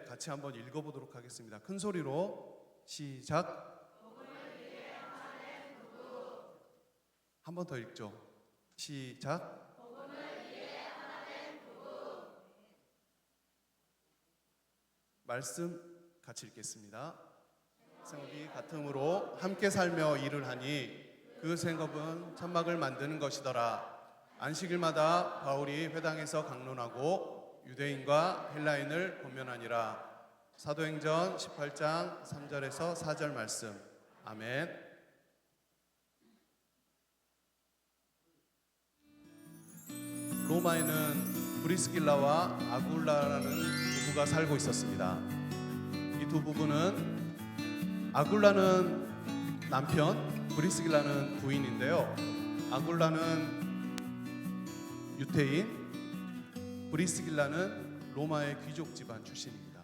같이 한번 읽어보도록 하겠습니다. 큰 소리로 시작. 한 번 더 읽죠. 시작. 말씀 같이 읽겠습니다. 생업이 같음으로 함께 살며 일을 하니 그 생업은 천막을 만드는 것이더라. 안식일마다 바울이 회당에서 강론하고 유대인과 헬라인을 권면하니라. 사도행전 18장 3절에서 4절 말씀. 아멘. 로마에는 브리스길라와 아굴라라는 부부가 살고 있었습니다. 이 두 부부는 아굴라는 남편, 브리스길라는 부인인데요. 아굴라는 유태인, 브리스길라는 로마의 귀족 집안 출신입니다.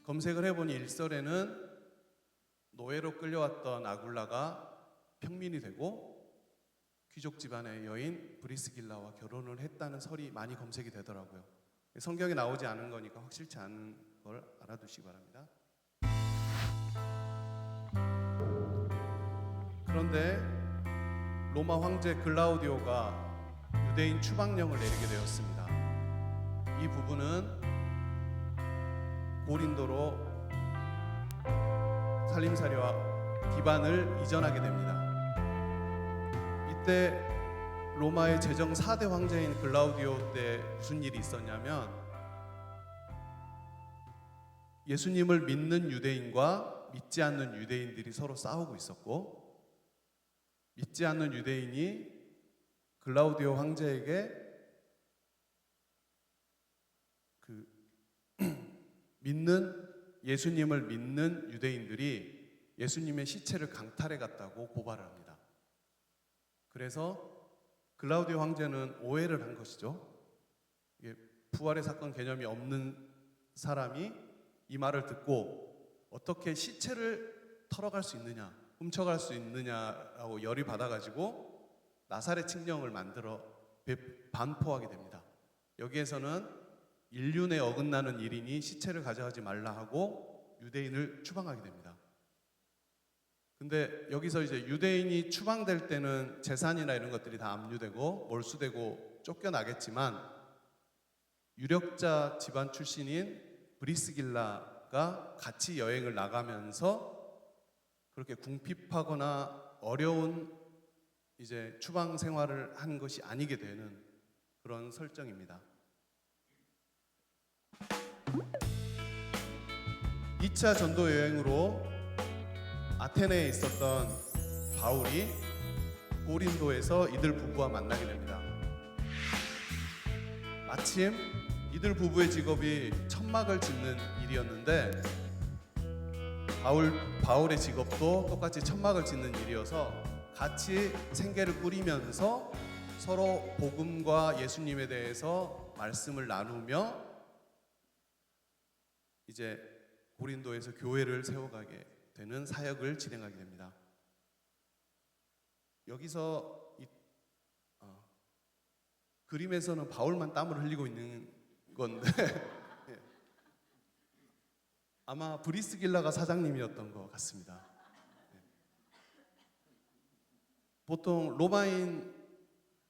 검색을 해보니 일설에는 노예로 끌려왔던 아굴라가 평민이 되고 귀족 집안의 여인 브리스길라와 결혼을 했다는 설이 많이 검색이 되더라고요. 성경에 나오지 않은 거니까 확실치 않은 걸 알아두시기 바랍니다. 그런데 로마 황제 글라우디오가 유대인 추방령을 내리게 되었습니다. 이 부부는 고린도로 살림살이와 기반을 이전하게 됩니다. 이때 로마의 제정 4대 황제인 글라우디오 때 무슨 일이 있었냐면 예수님을 믿는 유대인과 믿지 않는 유대인들이 서로 싸우고 있었고, 믿지 않는 유대인이 글라우디오 황제에게 예수님을 믿는 유대인들이 예수님의 시체를 강탈해 갔다고 고발을 합니다. 그래서 글라우디오 황제는 오해를 한 것이죠. 부활의 사건 개념이 없는 사람이 이 말을 듣고 어떻게 시체를 털어갈 수 있느냐, 훔쳐갈 수 있느냐라고 열이 받아가지고 나사렛 칙령을 만들어 반포하게 됩니다. 여기에서는 인륜에 어긋나는 일이니 시체를 가져가지 말라 하고 유대인을 추방하게 됩니다. 근데 여기서 이제 유대인이 추방될 때는 재산이나 이런 것들이 다 압류되고 몰수되고 쫓겨나겠지만 유력자 집안 출신인 브리스길라가 같이 여행을 나가면서 그렇게 궁핍하거나 어려운 이제 추방 생활을 한 것이 아니게 되는 그런 설정입니다. 2차 전도 여행으로 아테네에 있었던 바울이 고린도에서 이들 부부와 만나게 됩니다. 마침 이들 부부의 직업이 천막을 짓는 일이었는데 바울의 직업도 똑같이 천막을 짓는 일이어서 같이 생계를 꾸리면서 서로 복음과 예수님에 대해서 말씀을 나누며 이제 고린도에서 교회를 세워가게 되는 사역을 진행하게 됩니다. 여기서 그림에서는 바울만 땀을 흘리고 있는 건데 아마 브리스길라가 사장님이었던 것 같습니다. 보통 로마인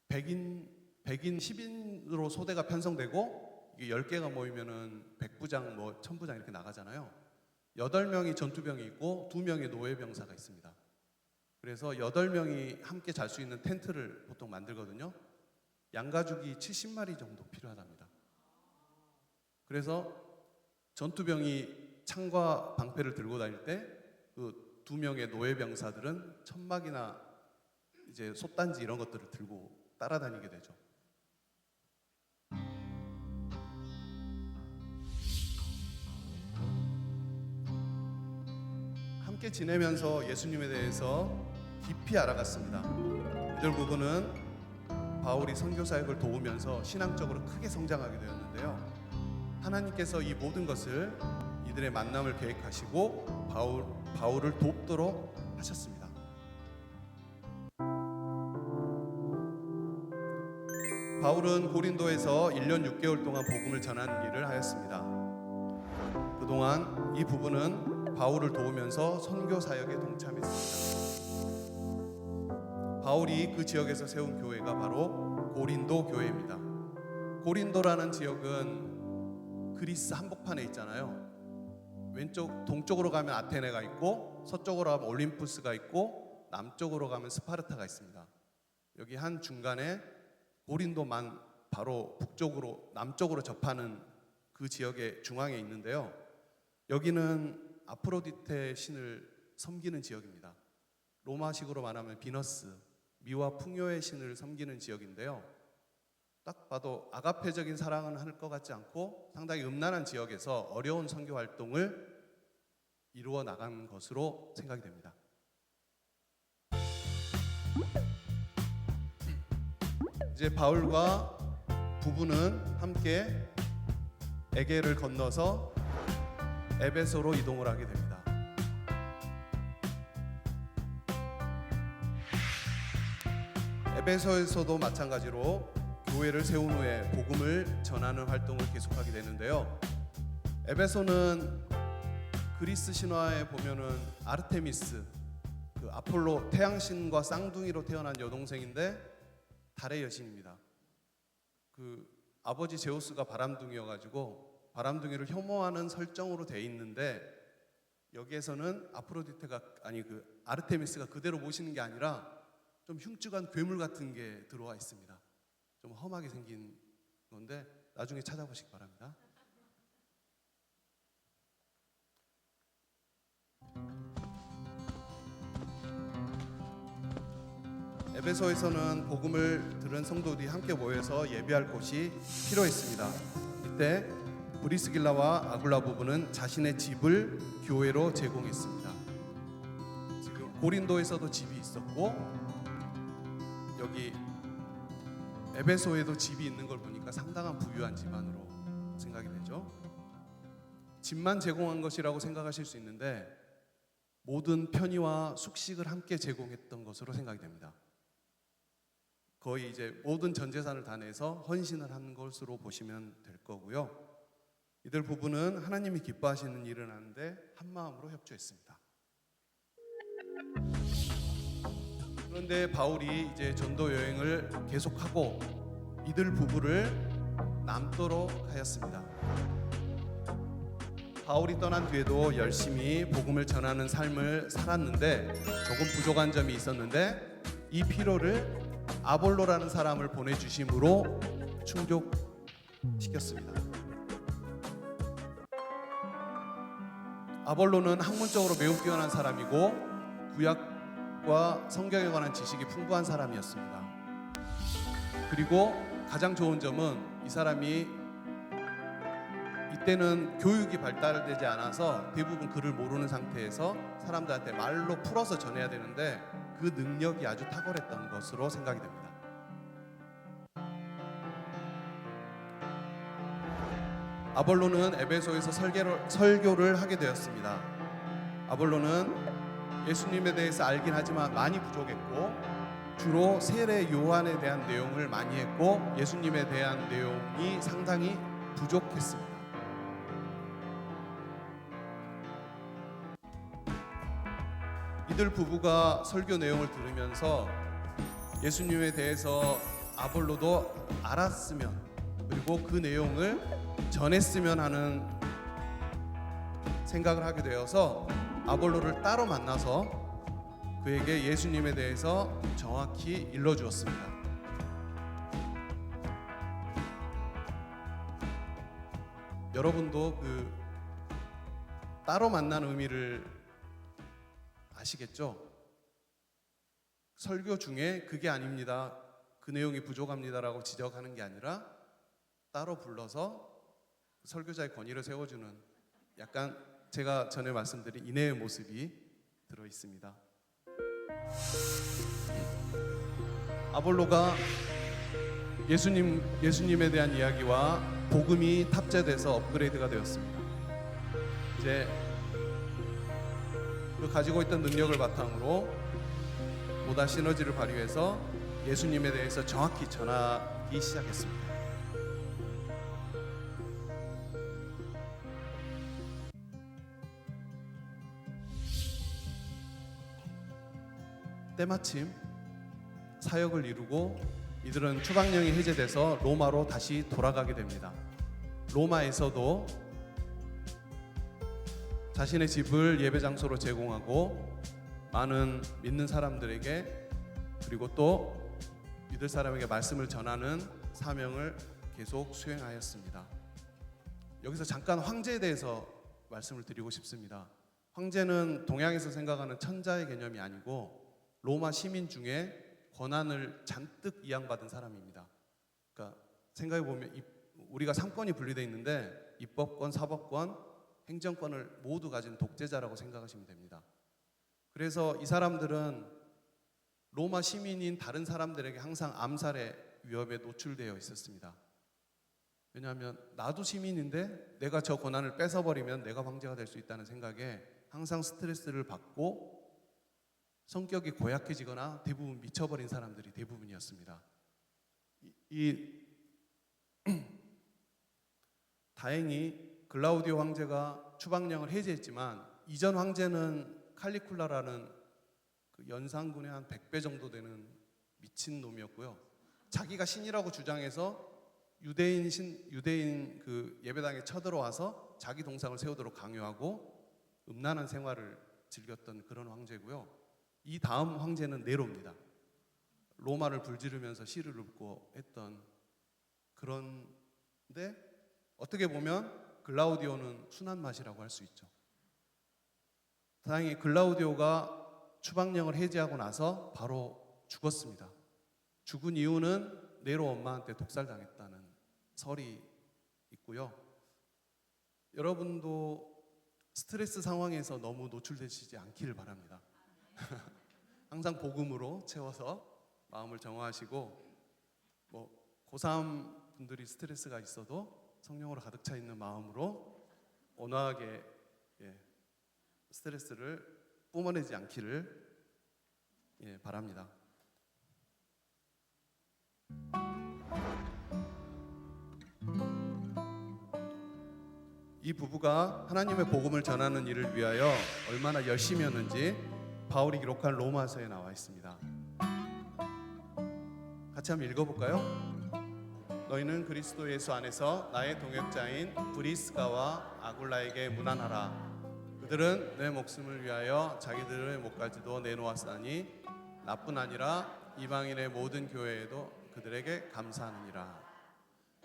100인 10인으로 소대가 편성되고 이게 10개가 모이면은 100부장 뭐 1000부장 이렇게 나가잖아요. 8명이 전투병이 있고 2명의 노예병사가 있습니다. 그래서 8명이 함께 잘 수 있는 텐트를 보통 만들거든요. 양가죽이 70마리 정도 필요하답니다. 그래서 전투병이 창과 방패를 들고 다닐 때 그 2명의 노예병사들은 천막이나 이제 솥단지 이런 것들을 들고 따라다니게 되죠. 함께 지내면서 예수님에 대해서 깊이 알아갔습니다. 이들 부부는 바울이 선교 사역을 도우면서 신앙적으로 크게 성장하게 되었는데요. 하나님께서 이 모든 것을 이들의 만남을 계획하시고 바울을 돕도록 하셨습니다. 바울은 고린도에서 1년 6개월 동안 복음을 전하는 일을 하였습니다. 그동안 이 부부는 바울을 도우면서 선교 사역에 동참했습니다. 바울이 그 지역에서 세운 교회가 바로 고린도 교회입니다. 고린도라는 지역은 그리스 한복판에 있잖아요. 왼쪽 동쪽으로 가면 아테네가 있고 서쪽으로 가면 올림푸스가 있고 남쪽으로 가면 스파르타가 있습니다. 여기 한 중간에 고린도만 바로 북쪽으로 남쪽으로 접하는 그 지역의 중앙에 있는데요. 여기는 아프로디테 신을 섬기는 지역입니다. 로마식으로 말하면 비너스, 미와 풍요의 신을 섬기는 지역인데요. 딱 봐도 아가페적인 사랑은 할 것 같지 않고 상당히 음란한 지역에서 어려운 선교 활동을 이루어 나간 것으로 생각이 됩니다. 이제 바울과 부부는 함께 에게를 건너서 에베소로 이동을 하게 됩니다. 에베소에서도 마찬가지로 교회를 세운 후에 복음을 전하는 활동을 계속하게 되는데요. 에베소는 그리스 신화에 보면은 아르테미스, 그 아폴로 태양신과 쌍둥이로 태어난 여동생인데 달의 여신입니다. 그 아버지 제우스가 바람둥이여가지고 바람둥이를 혐오하는 설정으로 돼 있는데 여기에서는 아프로디테가 그 아르테미스가 그대로 모시는 게 아니라 좀 흉측한 괴물 같은 게 들어와 있습니다. 좀 험하게 생긴 건데 나중에 찾아보시기 바랍니다. 에베소에서는 복음을 들은 성도들이 함께 모여서 예배할 곳이 필요했습니다. 이때 브리스길라와 아굴라 부부는 자신의 집을 교회로 제공했습니다. 지금 고린도에서도 집이 있었고 여기 에베소에도 집이 있는 걸 보니까 상당한 부유한 집안으로 생각이 되죠. 집만 제공한 것이라고 생각하실 수 있는데 모든 편의와 숙식을 함께 제공했던 것으로 생각이 됩니다. 거의 이제 모든 전 재산을 다 내서 헌신을 한 것으로 보시면 될 거고요. 이들 부부는 하나님이 기뻐하시는 일을 하는데 한 마음으로 협조했습니다. 그런데 바울이 이제 전도 여행을 계속하고 이들 부부를 남도로 하였습니다. 바울이 떠난 뒤에도 열심히 복음을 전하는 삶을 살았는데 조금 부족한 점이 있었는데 이 필요를 아볼로라는 사람을 보내주심으로 충족시켰습니다. 아볼로는 학문적으로 매우 뛰어난 사람이고 구약과 성경에 관한 지식이 풍부한 사람이었습니다. 그리고 가장 좋은 점은 이 사람이 이때는 교육이 발달되지 않아서 대부분 글을 모르는 상태에서 사람들한테 말로 풀어서 전해야 되는데 그 능력이 아주 탁월했던 것으로 생각이 됩니다. 아볼로는 에베소에서 설교를 하게 되었습니다. 아볼로는 예수님에 대해서 알긴 하지만 많이 부족했고 주로 세례 요한에 대한 내용을 많이 했고 예수님에 대한 내용이 상당히 부족했습니다. 이들 부부가 설교 내용을 들으면서 예수님에 대해서 아볼로도 알았으면 그리고 그 내용을 전했으면 하는 생각을 하게 되어서 아볼로를 따로 만나서 그에게 예수님에 대해서 정확히 일러주었습니다. 여러분도 그 따로 만난 의미를 아시겠죠? 설교 중에 그게 아닙니다, 그 내용이 부족합니다라고 지적하는 게 아니라 따로 불러서 설교자의 권위를 세워주는 약간 제가 전에 말씀드린 인내의 모습이 들어 있습니다. 아볼로가 예수님에 대한 이야기와 복음이 탑재돼서 업그레이드가 되었습니다. 이제 그 가지고 있던 능력을 바탕으로 보다 시너지를 발휘해서 예수님에 대해서 정확히 전하기 시작했습니다. 때마침 사역을 이루고 이들은 추방령이 해제돼서 로마로 다시 돌아가게 됩니다. 로마에서도 자신의 집을 예배 장소로 제공하고 많은 믿는 사람들에게 그리고 또 믿을 사람에게 말씀을 전하는 사명을 계속 수행하였습니다. 여기서 잠깐 황제에 대해서 말씀을 드리고 싶습니다. 황제는 동양에서 생각하는 천자의 개념이 아니고 로마 시민 중에 권한을 잔뜩 이양받은 사람입니다. 그러니까 생각해 보면 우리가 상권이 분리되어 있는데 입법권, 사법권, 행정권을 모두 가진 독재자라고 생각하시면 됩니다. 그래서 이 사람들은 로마 시민인 다른 사람들에게 항상 암살의 위협에 노출되어 있었습니다. 왜냐하면 나도 시민인데 내가 저 권한을 뺏어버리면 내가 황제가 될 수 있다는 생각에 항상 스트레스를 받고 성격이 고약해지거나 대부분 미쳐버린 사람들이 대부분이었습니다. 다행히 글라우디오 황제가 추방령을 해제했지만 이전 황제는 칼리쿨라라는 그 연산군의 한 100배 정도 되는 미친 놈이었고요. 자기가 신이라고 주장해서 유대인 그 예배당에 쳐들어와서 자기 동상을 세우도록 강요하고 음란한 생활을 즐겼던 그런 황제고요. 이 다음 황제는 네로입니다. 로마를 불지르면서 시를 읊고 했던 그런데 어떻게 보면 글라우디오는 순한 맛이라고 할 수 있죠. 다행히 글라우디오가 추방령을 해제하고 나서 바로 죽었습니다. 죽은 이유는 네로 엄마한테 독살당했다는 설이 있고요. 여러분도 스트레스 상황에서 너무 노출되시지 않기를 바랍니다. 항상 복음으로 채워서 마음을 정화하시고 고3 분들이 스트레스가 있어도 성령으로 가득 차 있는 마음으로 온화하게 스트레스를 뿜어내지 않기를 바랍니다. 이 부부가 하나님의 복음을 전하는 일을 위하여 얼마나 열심히 했는지 바울이 기록한 로마서에 나와 있습니다. 같이 한번 읽어볼까요? 너희는 그리스도 예수 안에서 나의 동역자인 브리스가와 아굴라에게 문안하라. 그들은 내 목숨을 위하여 자기들의 목까지도 내놓았으니 나뿐 아니라 이방인의 모든 교회에도 그들에게 감사하느니라.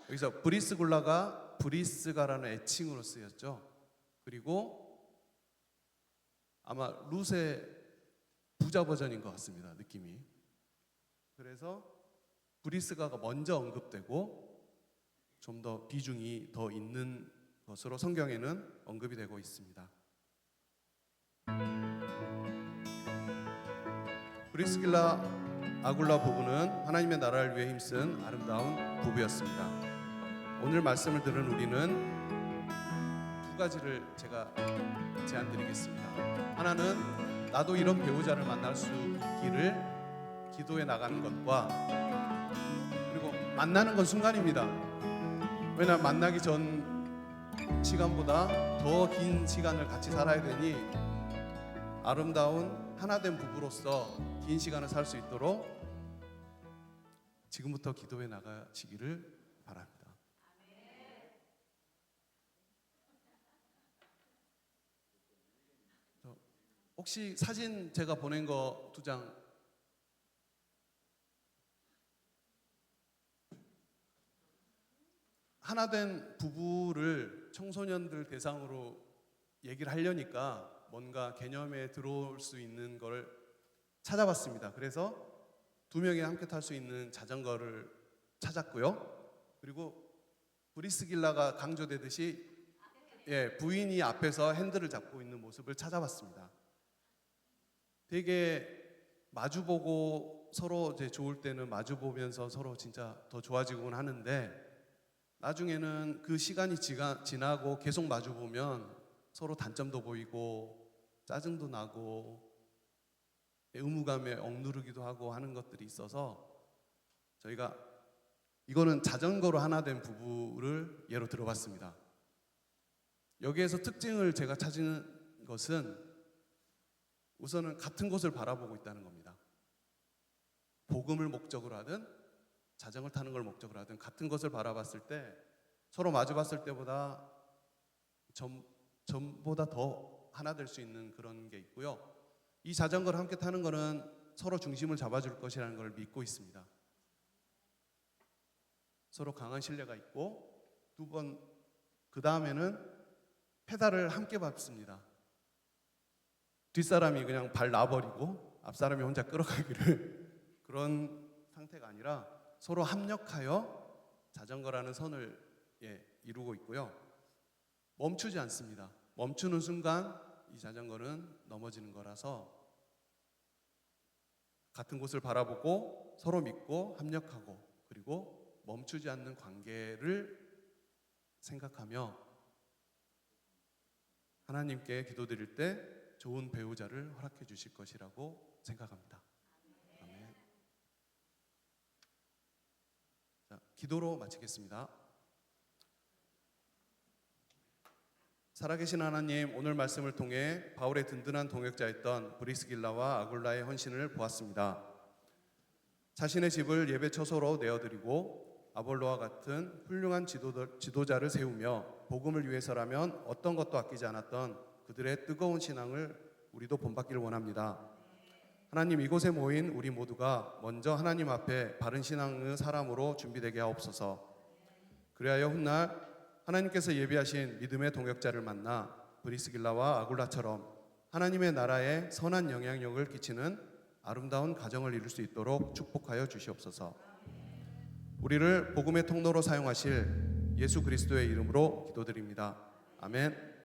여기서 브리스굴라가 브리스가라는 애칭으로 쓰였죠. 그리고 아마 룻의 부자 버전인 것 같습니다. 느낌이. 그래서 브리스가가 먼저 언급되고 좀 더 비중이 더 있는 것으로 성경에는 언급이 되고 있습니다. 브리스길라 아굴라 부부는 하나님의 나라를 위해 힘쓴 아름다운 부부였습니다. 오늘 말씀을 들은 우리는 두 가지를 제가 제안드리겠습니다. 하나는 나도 이런 배우자를 만날 수 있기를 기도해 나가는 것과 그리고 만나는 건 순간입니다. 왜냐하면 만나기 전 시간보다 더 긴 시간을 같이 살아야 되니 아름다운 하나된 부부로서 긴 시간을 살 수 있도록 지금부터 기도해 나가시기를 바랍니다. 혹시 사진 제가 보낸 거 2장 하나된 부부를 청소년들 대상으로 얘기를 하려니까 뭔가 개념에 들어올 수 있는 걸 찾아봤습니다. 그래서 2명이 함께 탈 수 있는 자전거를 찾았고요. 그리고 브리스길라가 강조되듯이 부인이 앞에서 핸들을 잡고 있는 모습을 찾아봤습니다. 되게 마주보고 서로 이제 좋을 때는 마주보면서 서로 진짜 더 좋아지곤 하는데 나중에는 그 시간이 지나고 계속 마주보면 서로 단점도 보이고 짜증도 나고 의무감에 억누르기도 하고 하는 것들이 있어서 저희가 이거는 자전거로 하나 된 부부를 예로 들어봤습니다. 여기에서 특징을 제가 찾은 것은 우선은 같은 곳을 바라보고 있다는 겁니다. 복음을 목적으로 하든 자전거 타는 걸 목적으로 하든 같은 것을 바라봤을 때 서로 마주 봤을 때보다 전보다 더 하나 될 수 있는 그런 게 있고요. 이 자전거를 함께 타는 거는 서로 중심을 잡아줄 것이라는 걸 믿고 있습니다. 서로 강한 신뢰가 있고 그 다음에는 페달을 함께 밟습니다. 뒷사람이 그냥 발 놔버리고 앞사람이 혼자 끌어가기를 그런 상태가 아니라 서로 합력하여 자전거라는 선을 이루고 있고요. 멈추지 않습니다. 멈추는 순간 이 자전거는 넘어지는 거라서 같은 곳을 바라보고 서로 믿고 합력하고 그리고 멈추지 않는 관계를 생각하며 하나님께 기도드릴 때 좋은 배우자를 허락해 주실 것이라고 생각합니다. 아멘. 자, 기도로 마치겠습니다. 살아계신 하나님, 오늘 말씀을 통해 바울의 든든한 동역자였던 브리스길라와 아굴라의 헌신을 보았습니다. 자신의 집을 예배 처소로 내어드리고 아볼로와 같은 훌륭한 지도자를 세우며 복음을 위해서라면 어떤 것도 아끼지 않았던 그들의 뜨거운 신앙을 우리도 본받기를 원합니다. 하나님, 이곳에 모인 우리 모두가 먼저 하나님 앞에 바른 신앙의 사람으로 준비되게 하옵소서. 그리하여 훗날 하나님께서 예비하신 믿음의 동역자를 만나 브리스길라와 아굴라처럼 하나님의 나라에 선한 영향력을 끼치는 아름다운 가정을 이룰 수 있도록 축복하여 주시옵소서. 우리를 복음의 통로로 사용하실 예수 그리스도의 이름으로 기도드립니다. 아멘.